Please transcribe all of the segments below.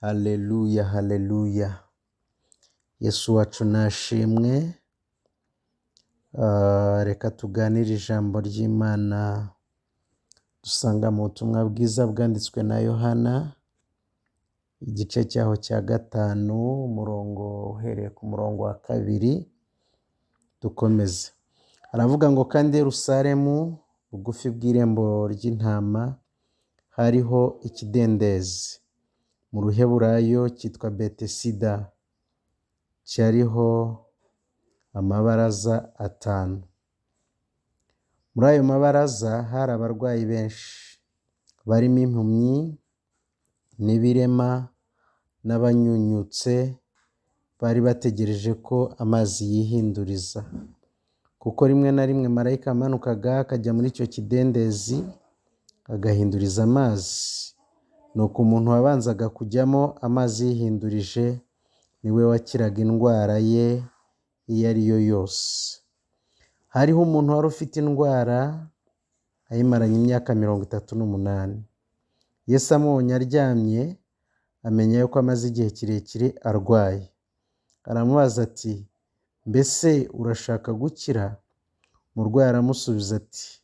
Haleluya, haleluya. Yesu wacu nashimwe. Reka tuganire ijambo ry'Imana dusanga mu butumwa bwiza bwanditswe na Yohana, igice cyaho cya 5, umurongo uhereye ku murongo wa 2. Dukomeze. Aravuga ngo kandi Yerusalemu bugufi bw'irembo ry'intama hariho ikidendezi, mu ruheburayo cyitwa Betesida, cyariho amabaraza 5. Muri ayo mabaraza hari abarwayi benshi, barimo impumyi n'ibirema n'abanyunyutse, bari bategereje ko amazi yihinduriza, kuko rimwe na rimwe marayika amanukaga akajya muri icyo kidendezi agahinduriza amazi. Nuko umuntu wabanzaga kujyamo amazi yihindurije niwe wakiraga indwara ye iyo ari yo yose. Hariho umuntu wari ufite indwara ayimaranye imyaka 38. Yesu amubonye aryamye, amenya yuko amaze igihe kirekire arwaye. Aramubaza ati, mbese urashaka gukira? Umurwayi aramusubiza ati,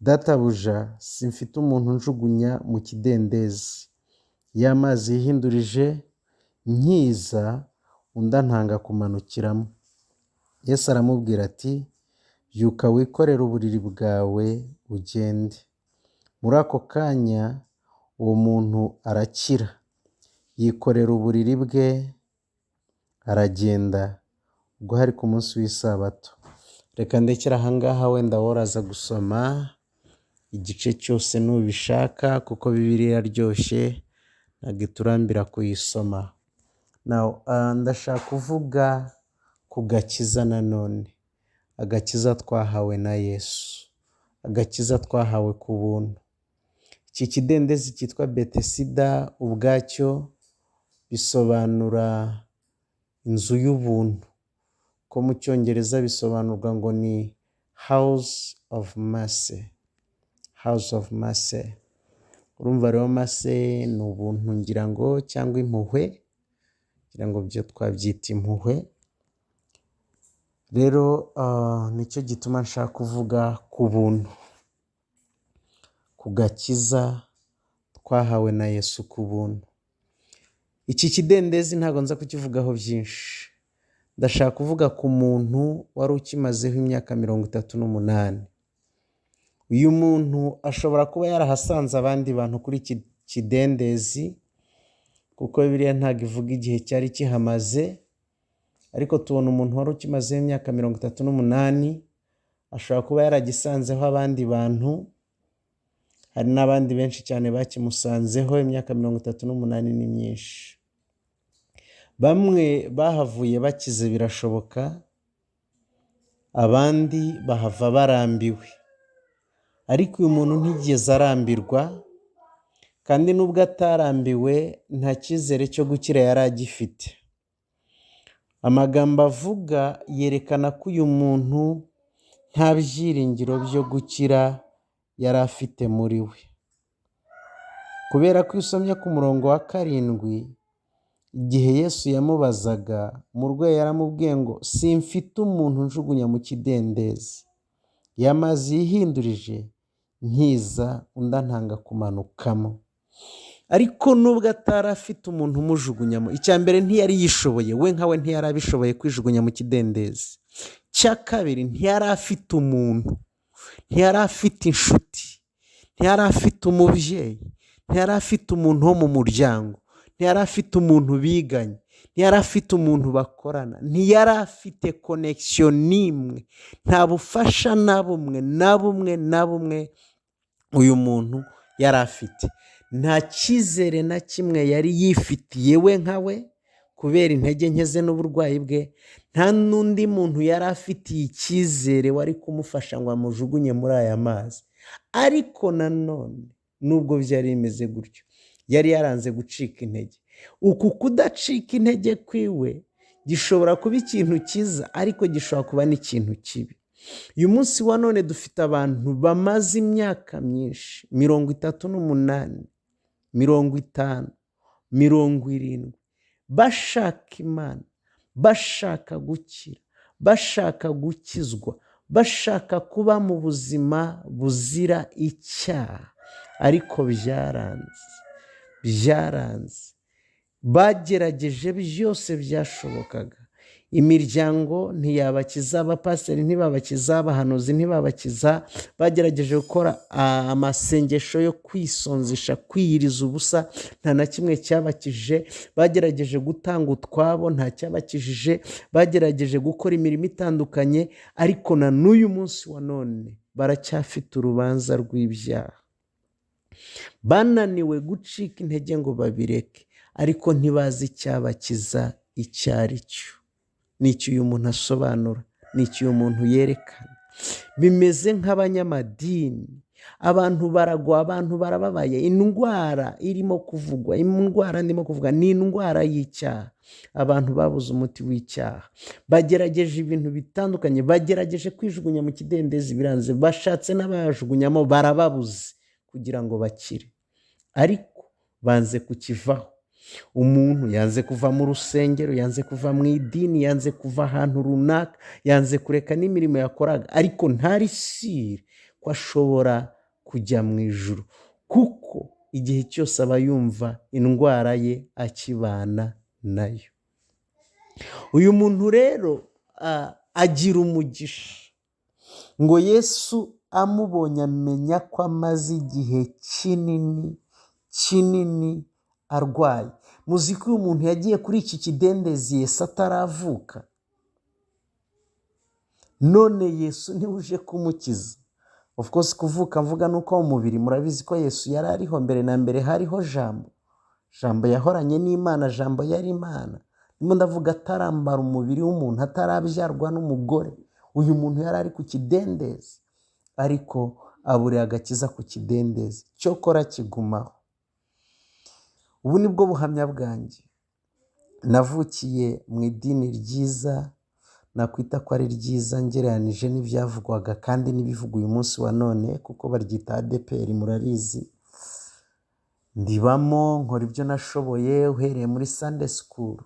databuja, simfite umuntu njugunya mu kidendezi. Iyo amazi yihindurije nkiza, undi antanga kumanukiramo. Yesu aramubwira ati, byuka wikorere uburiri bwawe ugende. Muri ako kanya uwo muntu arakira, yikorera uburiri bwe aragenda. Ubwo hari ku munsi w'isabato. Reka ndekera ahangaha, wenda woraza gusoma igice cyose nubishaka, kuko Bibiliya iraryoshye ntabwo iturambira kuyisoma. Ndashaka kuvuga ku gakiza nanone, agakiza twahawe na Yesu, agakiza twahawe ku buntu. Iki kidendezi cyitwa Betesida ubwacyo bisobanura inzu y'ubuntu, ko mu cyongereza bisobanurwa ngo ni house of mercy. House of mercy. Urumva rero mercy ni ubuntu ngira ngo, cyangwa impuhwe, ngira ngo byo twabyita impuhwe. Rero nicyo gituma nshaka kuvuga ku buntu, ku gakiza twahawe na Yesu ku buntu. Iki kidendezi ntabwo nza kukivugaho byinshi. Ndashaka kuvuga ku muntu wari ukimazeho imyaka 38. Uyu muntu ashobora kuba yarahasanze abandi bantu kuri iki kidendezi, kuko Bibiliya ntabwo ivuga igihe cyari kihamaze, ariko tubona umuntu wari ukimazeho imyaka 38. Ashobora kuba yaragisanzeho abandi bantu. Hari n'abandi benshi cyane bakimusanzeho. Imyaka 38 ni myinshi. Bamwe bahavuye bakize birashoboka, abandi bahava barambiwe. Ariko uyu muntu ntigeze arambirwa, kandi nubwo atarambiwe nta cyizere cyo gukira yari agifite. Amagambo avuga yerekana ko uyu muntu nta byiringiro byo gukira yari afite muri we, kubera ko usomye ku murongo wa 7, igihe Yesu yamubazaga, umurwayi yaramubwiye ngo simfite umuntu njugunya mu kidendezi. Iyo amazi yihindurije nkiza, undi antanga kumanukamo. Ariko nubwo atari afite umuntu umujugunyamo, icya mbere ntiyari yishoboye, we nkawe ntiyari abishoboye kwijugunya mu kidendezi. Cya kabiri, ntiyari afite umuntu, ntiyari afite inshuti, ntiyari afite umubyeyi, ntiyari afite umuntu wo mu muryango, ntiyari afite umuntu biganye, ntiyari afite umuntu bakorana, ntiyari afite connection n'imwe, nta bufasha na bumwe uyu muntu yari afite. Nta cyizere na kimwe yari yifitiye we nkawe, kubera intege nke ze n'uburwayi bwe. Nta n'undi muntu yari afitiye icyizere wari kumufasha ngo amujugunye muri aya mazi. Ariko nanone nubwo byari bimeze gutyo, yari yaranze gucika intege. Uku kudacika intege kwiwe gishobora kuba ikintu cyiza, ariko gishobora kuba n'ikintu kibi. Uyu munsi wa none dufite abantu bamaze imyaka myinshi, 38, 50, 70 bashaka Imana, bashaka gukira, bashaka gukizwa, bashaka kuba mu buzima buzira icyaha, ariko byaranze. Bagerageje byose byashobokaga. Imiryango ntiyabakiza, abapasiteri ntibabakiza, abahanuzi ntibabakiza. Bagerageje gukora amasengesho yo kwisonzesha, kwiyiriza ubusa, nta na kimwe cyabakijije. Bagerageje gutanga utwabo, nta cyabakijije. Bagerageje gukora imirimo itandukanye, ariko na n'uyu munsi wa none baracyafite urubanza rw'ibyaha. Bananiwe gucika intege ngo babireke, ariko ntibazi icyabakiza icyo ari cyo. N'icyo uyu muntu asobanura, n'icyo uyu muntu yerekana. Bimeze nk'abanyamadini, abantu baragwa, abantu barababaye. Indwara irimo kuvugwa, indwara ndimo kuvuga ni indwara y'icyaha. Abantu babuze umuti w'icyaha, bagerageje ibintu bitandukanye, bagerageje kwijugunya mu kidendezi biranze, bashatse n'abajugunyamo barababuze kugira ngo bakire, ariko banze kukivaho. Umuntu yanze kuva mu rusengero, yanze kuva mu idini, yanze kuva ahantu runaka, yanze kureka n'imirimo yakoraga, ariko ntarisire ko ashobora kujya mu ijuru, kuko igihe cyose aba yumva indwara ye akibana nayo. Uyu muntu rero agira umugisha ngo Yesu amubonye amenya ko amaze igihe kinini arwaye. Muzi ko uyu muntu yagiye kuri iki kidendezi Yesu ataravuka, none Yesu niwe uje kumukiza. Of course kuvuka mvuga nuko umubiri, murabizi ko Yesu yari ariho mbere na mbere, hariho Jambo. Jambo yahoranye n'Imana, Jambo yari Imana. Ndimo ndavuga atarambara umubiri w'umuntu, atarabyarwa n'umugore. Uyu muntu yari ari ku kidendezi, ariko aburiye agakiza ku kidendezi, cyokora kigumaho. Ubu ni bwo buhamya bwanjye. Navukiye mu idini ryiza, nakwita ko ari ryiza ngereranije n'ibyavugwaga kandi n'ibivuga uyu munsi wa none, kuko baryita ADPR, murarizi. Ndibamo, nkora ibyo nashoboye uhereye muri Sunday school,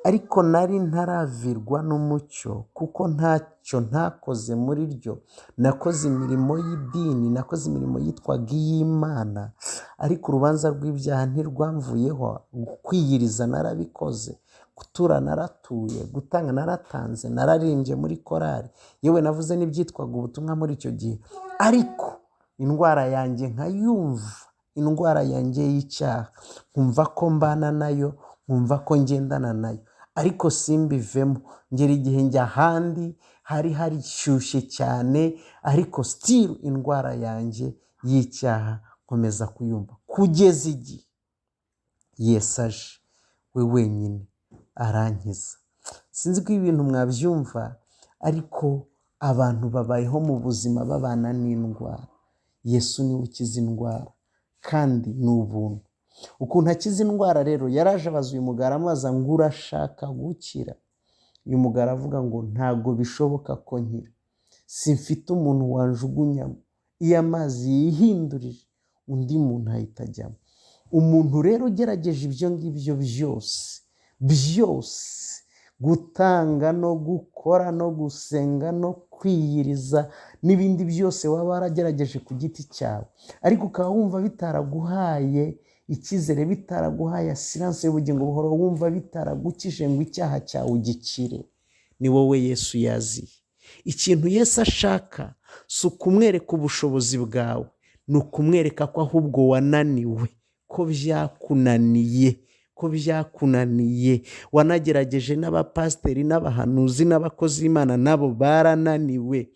ariko nari ntaravirwa n'umucyo, kuko ntacyo ntakoze muri ryo. Nakoze imirimo y'idini, nakoze imirimo yitwaga iy'Imana, ariko urubanza rw'ibyaha ntirwamvuyeho. Kwiyiriza narabikoze, gutura naratuye, gutanga naratanze, nararimbye muri korari, yewe navuze n'ibyitwaga ubutumwa muri icyo gihe, ariko indwara yanjye nkayumva, indwara yanjye y'icyaha, nkumva ko mbana nayo, nkumva ko ngendana nayo, ariko simbivemo. Ngera igihe njya ahandi hari harishyushye cyane, ariko still indwara yanjye y'icyaha nkomeza kuyumva, kugeza igihe Yesu aje, we wenyine arankiza. Sinzi ko ibintu mwabyumva, ariko abantu babayeho mu buzima babana n'indwara. Yesu niwe ukiza indwara, kandi ni ubuntu. Ukuntu akiza indwara rero, yaraje abaza uyu mugabo aramubaza ngo urashaka gukira? Uyu mugabo avuga ngo ntabwo bishoboka ko nkira, simfite umuntu wanjugunyamo, iyo amazi yihindurije undi muntu ahita ajyamo. Umuntu rero ugerageje ibyo ngibyo byose, gutanga no gukora no gusenga no kwiyiriza n'ibindi byose waba waragerageje ku giti cyawe, ariko ukaba wumva bitaraguhaye icyizere, bitaraguhaye asiranse y'ubugingo buhoro, wumva bitaragukije ngo icyaha cyawe ugikire, ni wowe Yesu yaziye. Ikintu Yesu ashaka si ukumwereka ubushobozi bwawe, ni ukumwereka ko ahubwo wananiwe, ko byakunaniye, wanagerageje n'abapasiteri n'abahanuzi n'abakozi b'Imana nabo barananiwe,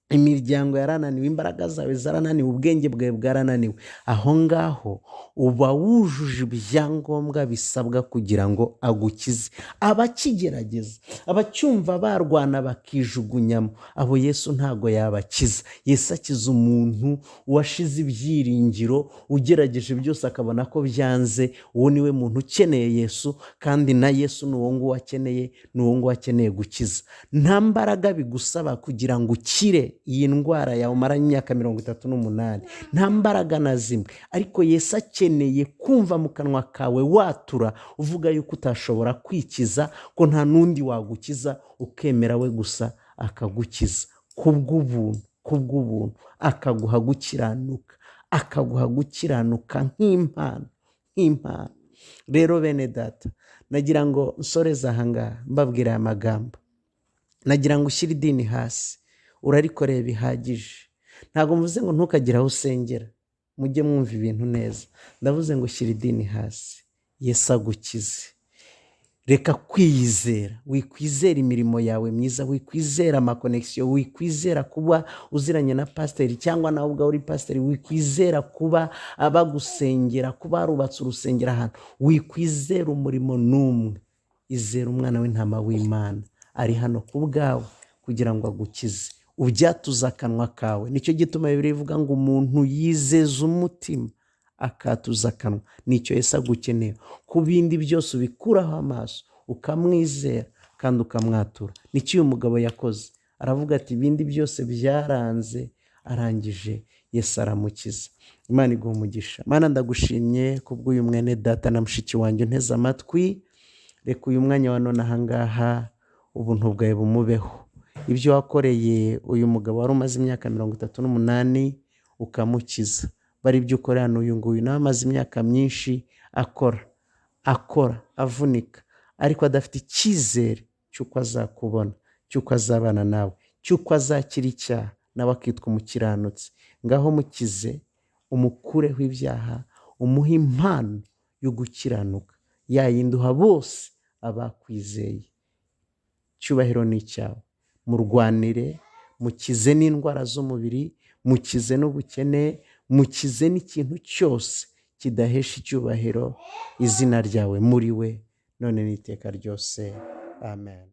imiryango yarananiwe, imbaraga zawe zarananiwe, ubwenge bwawe bwarananiwe. Aho ngaho uba wujuje ibyangombwa bisabwa kugira ngo agukize. Abakigerageza, abacyumva barwana bakijugunyamo, abo Yesu ntago yabakiza. Yesu akiza umuntu washize ibyiringiro, ugerageje byose akabona ko byanze. Uwo niwe muntu ukeneye Yesu, kandi na Yesu ni uwo nguwo akeneye, ni uwo nguwo akeneye gukiza. Nta mbaraga bigusaba kugira ngo ukire iyi ndwara yawe umaranye imyaka 38, nta mbaraga na zimwe, ariko Yesu akeneye kumva mu kanwa kawe watura uvuga yuko utashobora kwikiza, ko nta n'undi wagukiza, ukemera we gusa akagukiza kubw'ubuntu, akaguha gukiranuka nk'impano. Rero bene data, nagira ngo nsoreze ahangaha mbabwira aya magambo. Nagira ngo ushyire idini hasi, urarikoreye bihagije. Ntabwo mvuze ngo ntukagire aho usengera, mujye mwumva ibintu neza. Ndavuze ngo shyira idini hasi, Yesu agukize. Reka kwiyizera, wikwizera imirimo yawe myiza, wikwizera amakonekisiyo, wikwizera kuba uziranye na pasiteri cyangwa nawe ubwawe uri pasiteri, wikwizera kuba abagusengera, kuba harubatse urusengero ahantu, wikwizera umurimo n'umwe. Izera umwana w'intama w'Imana, ari hano ku bwawe kugira ngo agukize, ubyatuze akanwa kawe. Nicyo gituma Bibiliya ivuga ngo umuntu yizeza umutima akatuza akanwa. Nicyo Yesu agukeneye. Ku bindi byose ubikuraho amaso, ukamwizera kandi ukamwatura. Nicyo uyu mugabo yakoze. Aravuga ati ibindi byose byaranze, arangije Yesu aramukiza. Imana iguha umugisha. Mana, ndagushimye kubw'uyu mwene data na mushiki wanjye unteze amatwi. Reka uyu mwanya wa none ahangaha ubuntu bwawe bumubeho. Ibyo wakoreye uyu mugabo wari umaze imyaka 38 ukamukiza, bari ibyo ukorera n'uyu nguyu nawe amaze imyaka myinshi akora avunika, ariko adafite icyizere cy'uko azakubona, cy'uko azabana nawe, cy'uko azakira icyaha nawe akitwa umukiranutsi. Ngaho mukize, umukureho ibyaha, umuhe impano yo gukiranuka, yayinduha bose abakwizeye. Cyubahiro ni icyawe. Murwanire, mukize n'indwara z'umubiri, mukize n'ubukene, mukize n'ikintu cyose kidahesha icyubahiro izina ryawe muri we, none n'iteka ryose. Amen.